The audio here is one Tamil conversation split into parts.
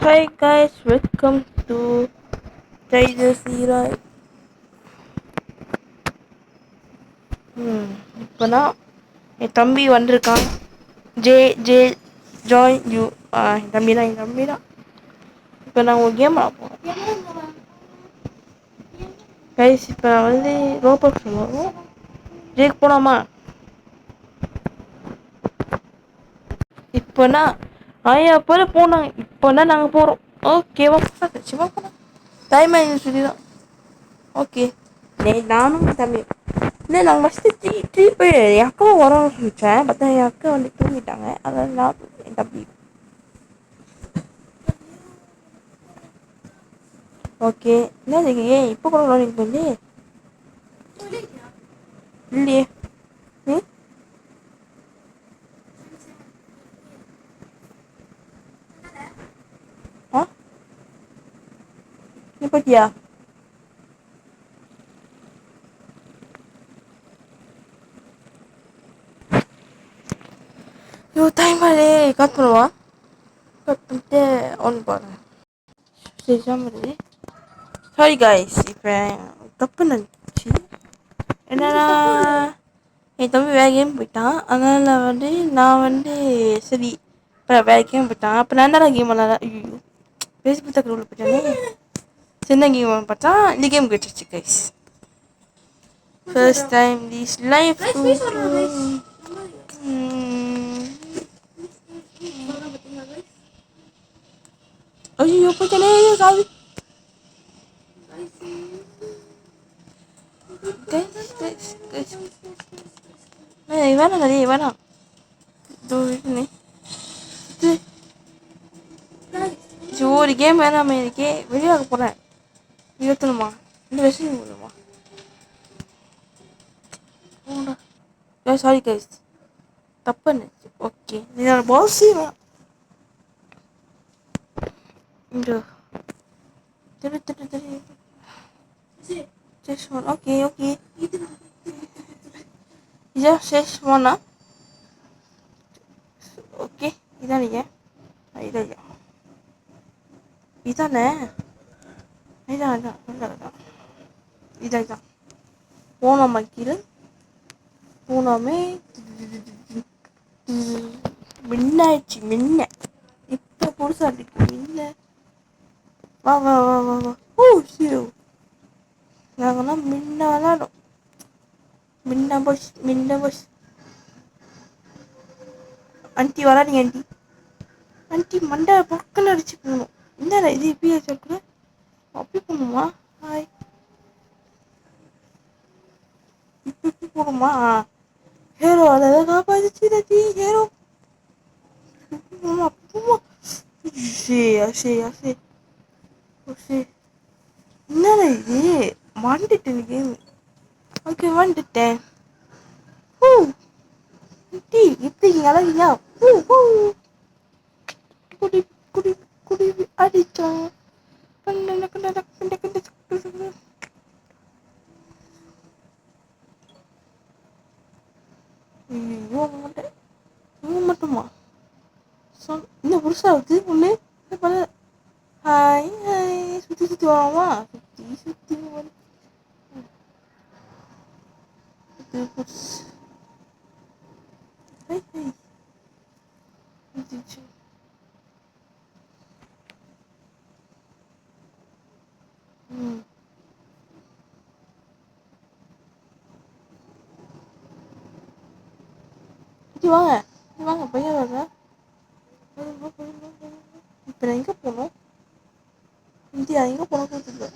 Hi guys, welcome to Trader Zero. இப்போனா என் தம்பி வந்திருக்கான். J J join you. என் தம்பி தான். இப்போ நான் ஒரு கேம் ஆடுவோம் கைஸ். இப்போ நான் வந்து ரோபோட் சொல்லுவோம். ஜேக் போலாமா? இப்போனா ஆயா போல போனாங்க. இப்போனா நாங்கள் போகிறோம். ஓகேவா? சும்மா போனோம். டைம் ஆகிடுச்சு சொல்லி தான். ஓகே. நானும் தம்பி இல்லை, நாங்கள் ஃபஸ்ட்டு த்ரீ போய் என் அக்காவும் வரோம்னு நினச்சேன். பார்த்தா என் அக்கா வந்து தூங்கிட்டாங்க. அதாவது நான் என் தம்பி. ஓகே. என்ன ஏன் இப்போ கூட லோனிங் பண்ணி இல்லையே. ம் ஆ நீ பத்தியா? ஐயோ டைம் ஆகலே. கட் பண்ணுவா. கட் பண்ணிட்டு ஒன் போடுறேன். சரி சாமி. சாரி காய்ஸ், இப்போ தப்பு நினச்சி என்னன்னா என் தம்பி வேற கேம் போயிட்டான். அதனால் வந்து நான் வந்து சரி இப்போ வேற கேம் போயிட்டான். அப்போ நான் என்னடா கேம் விளாட? ஐயோ ஃபேஸ்புக் தக்க உள்ள போயிட்டானே. சின்ன கேம் பார்த்தா இந்த கேம் கிடச்சிச்சு guys. First time this life. ஐயோ போயிட்டானே. சாவி கைஸ். வேணாம் நிறைய வேணாம். இதோ இருக்குனே. சரி ஒரு கேம் வேணாமே. இருக்கே வெளியாக போகிறேன். இருத்தணுமா? இந்த விஷயம் போடுமா? சாரி கைஸ், தப்பு நினச்சி. ஓகே என்னோட பாஸே இங்கே Thiru Thiru Thiru. Just one. Okay, okay. Yeah, just one. Okay. இதானே இதான் இதானே இதான் இதான் இதான் இதான் இதான் போனோமா கீழே போனோமே. மின்னாயிடுச்சு மின்ன. இப்போ புதுசாக இருக்கு மின்ன. வா வா வா வா வா. ஓ சீரோ. நாங்கள்லாம் மின்ன விளாடும். மின்ன பஸ். ஆண்டி வராதிங்க ஆண்டி. ஆண்டி மண்டை பக்கம் அடிச்சு போகணும். என்னடா இது இப்படியே சொல்கிற? அப்படி போகணுமா? ஹாய். இப்படி போகணுமா? ஹேரோ அதை காப்பாதிச்சு தட்டி ஹேரோ. போமா போமா. சே என்னடா இது? வந்துட்டேன் கேம். ஓகே வந்துட்டேன். ஹூ ஆண்டி எப்படி அழகியா? Who who. குடி குடி குடி அடிச்சோம். ஐயோ மாட்டேன். நீங்க மட்டுமா? இன்னும் புதுசாகுது ஒன்று. Hi hi. சுற்றி சுற்றி வாமா. சுற்றி புதுசு. Hi hi. வாங்க வாங்க பையன் வாங்க. இப்போ நான் எங்கே போகணும்? இந்தியா எங்கே போனோம் தெரியல.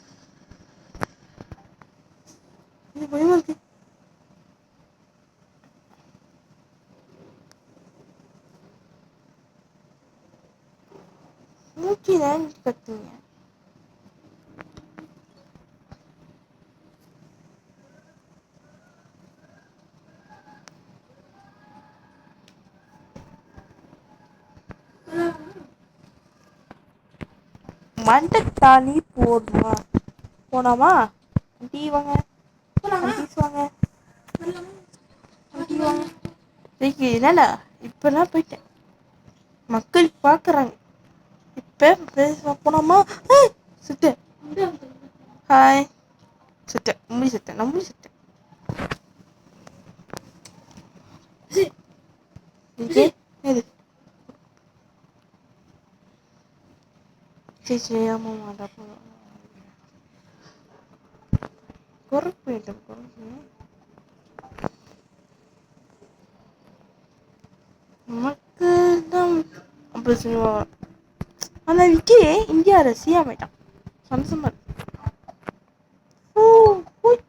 இது பயமா இருக்கு. மூச்சு தான் கத்துங்க. மண்டத்தாலி போடுமா? போனாமா? டீ வாங்க. டீஸ் வாங்க. டீ வாங்க. என்னடா இப்போலாம் போயிட்டேன். மக்கள் பார்க்குறாங்க. பேச போனோமா செத்தேன். ஹாய் செத்தேன். முடி செத்தேன். நான் முடி செத்தேன். இது இது சரி ஆமாம் மாட்டா குறைக்கு போயிட்டேன். குறைக்கு நமக்கு தான் அப்படி சொல்லுவாங்க. ஆனால் விக்கி இந்தியா ரஷ்யா போயிட்டான். சம்சம் ஓ ஓய்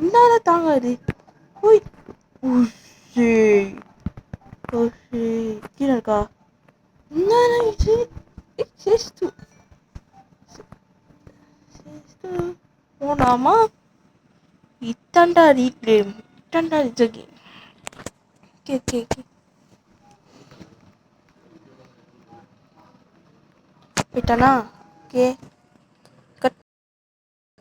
இந்தாத தாங்காது. ஓய் உஷே ஓஷே கீழே இருக்கா என்ன சேஸ்து சேஸ்து போனாமா இத்தாண்டா ரீப்ளேம் இத்தாண்டா ஜகி கே கே கே போயிட்டானா ஓகே